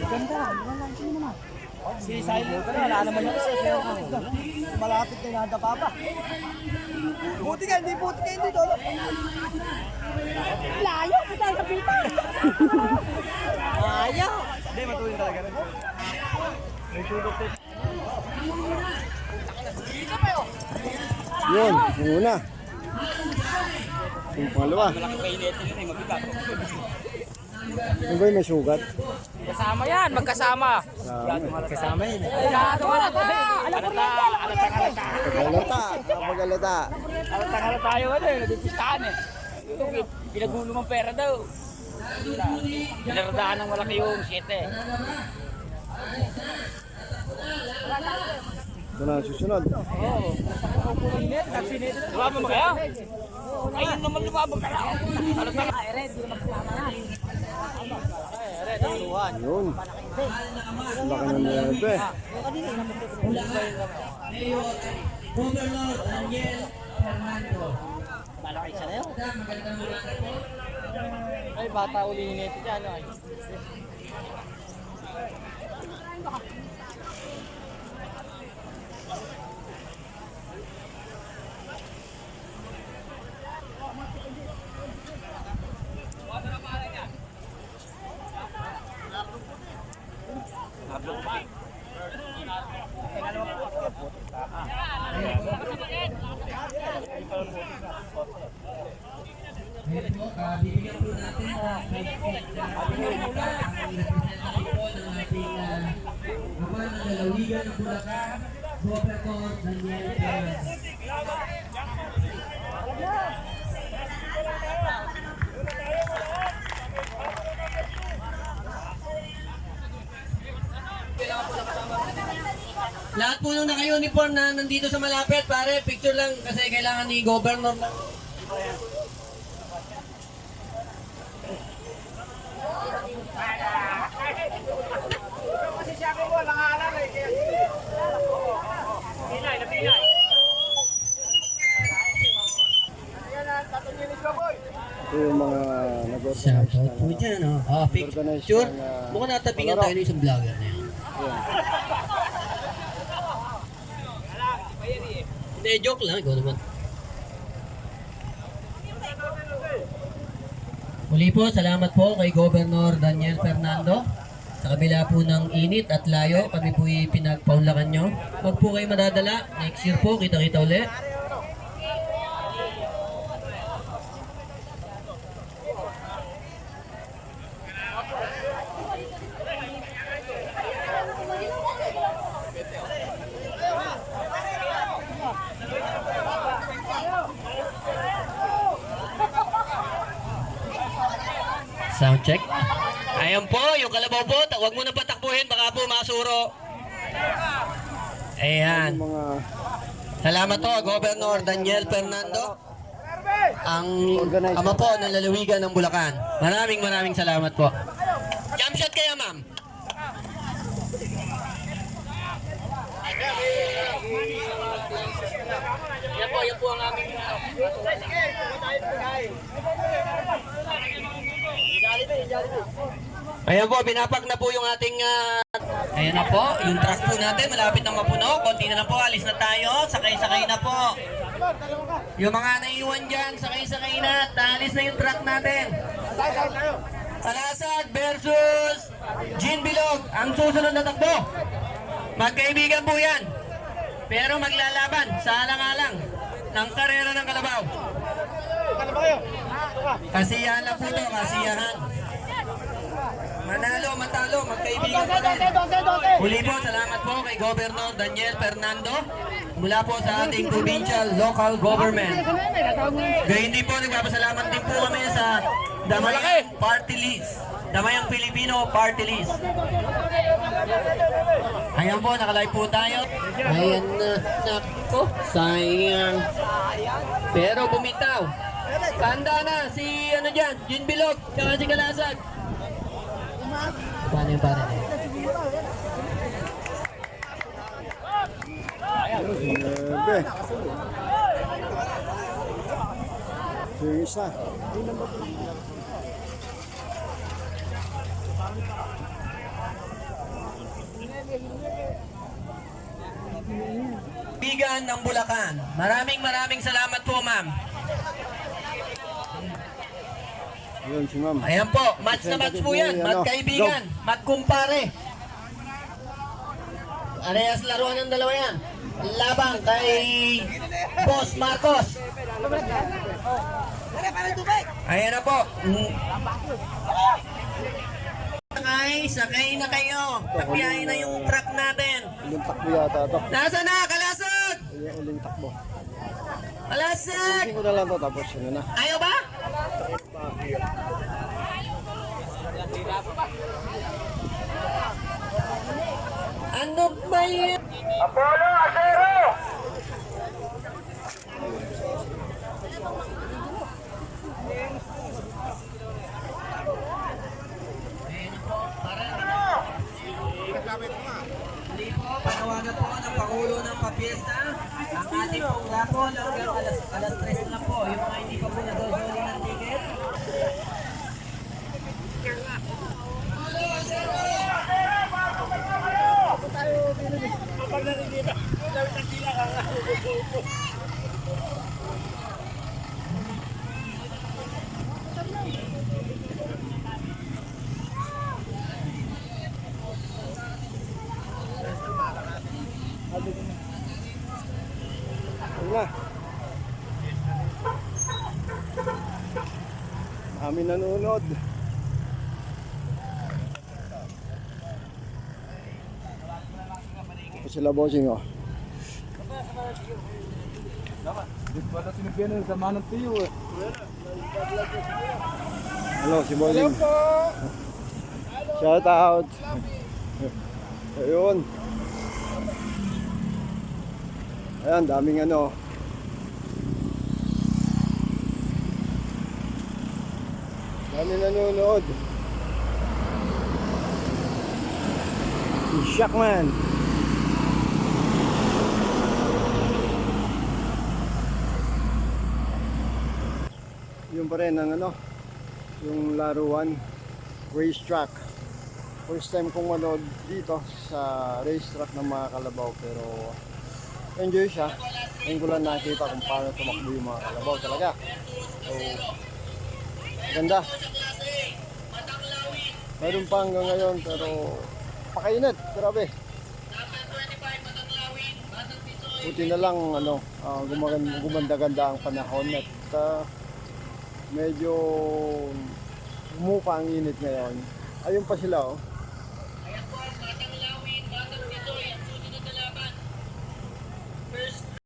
Ganda. Si Silent ka na, wala naman yung isa. Malapit na nadapa pa. Buti ka, hindi Dolo. Layo, kita sa pita. Ayaw. Hindi, matuloy talaga rin. May tulog din. Yun, yung una. Yung pangalawa. Malaking kainitin yun eh, mabigat. Yung ba yung may sugat? Kasama yan, magkasama. Kasama yun eh. Pag-alata. Alata tayo ano eh, nagpipistahan eh. Pinagulo ng pera daw. Pinardaan ng malaki yung 7 eh. Ito na, susunod. Oo. Lumabang ba kayo? Ayun naman lumabang ka na. Alata ka. Yun. Laki ng nebe. Governor Daniel Fernando. Malaki siya na yun. Ay, bata uli nito dyan. Ay. Ngayon po, bibigyan po natin ang representative po ng ating kapan ng lalawigan ng Bulacan, Governor Daniel Fernando. Lahat po nung naka-uniform na nandito sa malapit, pare, picture lang kasi kailangan ni Governor na. Ito yung mga nag-organize Shoutout po dyan, oh. Picture. Mukhang natabingan tayo ng isang vlogger na yan. Hindi, joke lang. Ikaw naman. Muli po, salamat po kay Governor Daniel Fernando. Sa kabila po ng init at layo, kami po pinagpaunlakan nyo. Huwag po kayo madadala. Next year po, kita-kita ulit. Sound check. Ayan po, yung kalabaw po. Huwag mo na patakbuhin, baka po masuro. Ayan. mga Salamat po, Governor Daniel Fernando. Ang ama po ng lalawigan ng Bulacan. Maraming salamat po. Jump shot kaya, ma'am. Yan po ang aming... Ayan po, binapak na po yung ating... Ayan na po, yung truck po natin, malapit na mapuno. Konti na lang po, alis na tayo. Sakay-sakay na po. Yung mga naiwan dyan, sakay-sakay na. Alis na yung truck natin. Alasag versus Gin Bilog. Ang susunod na takbo. Magkaibigan po yan. Pero maglalaban sa alang-alang ng karera ng Kalabaw. Kasiyahan lang po ito, kasiyahan. Manalo, matalo, magkaibigan po din. Huli po, salamat po kay Governor Daniel Fernando mula po sa ating provincial local government. Gayun din po, nagpapasalamat din po kami sa Damayang Party List. Damayang Pilipino Party List. Ayan po, nakalive po tayo. Ayan na, nako, sayang. Pero bumitaw. Kanda na si ano dyan, Gin Bilog, tsaka si Kalasag. Paano yung pare? nebe. Ito yung isa. Bigan ng Bulacan. Maraming salamat po, ma'am. Yun si ma'am. Ayan po, match na match po yan. Mat kaibigan, mat kumpare. Arehas laruan ng dalawa yan. Labang kay Boss Marcos. Ayan na po. Sakay na kayo. Papiyahin na yung truck natin. Uling takbo yata ito. Nasa na, kalasod! Yung uling takbo. Kalasod! Hindi ko na lang ito tapos yun na. Ayaw ba? Ano ba yun? Apollo, Acero! Muli po, panawagan po ng Pangulo ng Papiesta. Ang ating pong lapon hanggang alas 3 na po. Yung mga hindi pa po nadodoli ng ticket. Ayun na. Kami nanonood. Ito sila bossing oh. Wala sinigyan sa manong tiyo eh. Hello, si bossing. Shout out. Ayun. Ayan, daming ano. Daming nanonood. Si Shockman. Yung pa rin ang ano, yung laruan, racetrack. First time kong manood dito sa racetrack ng mga kalabaw pero enjoy siya. Ngayon ko lang nakita kung paano tumakbo yung mga kalabaw talaga. So, ganda. Mayroon pa hanggang ngayon pero pakainit. Grabe. Buti na lang ano, gumanda-ganda ang panahon at medyo umupa ang init ngayon. Ayun pa sila oh.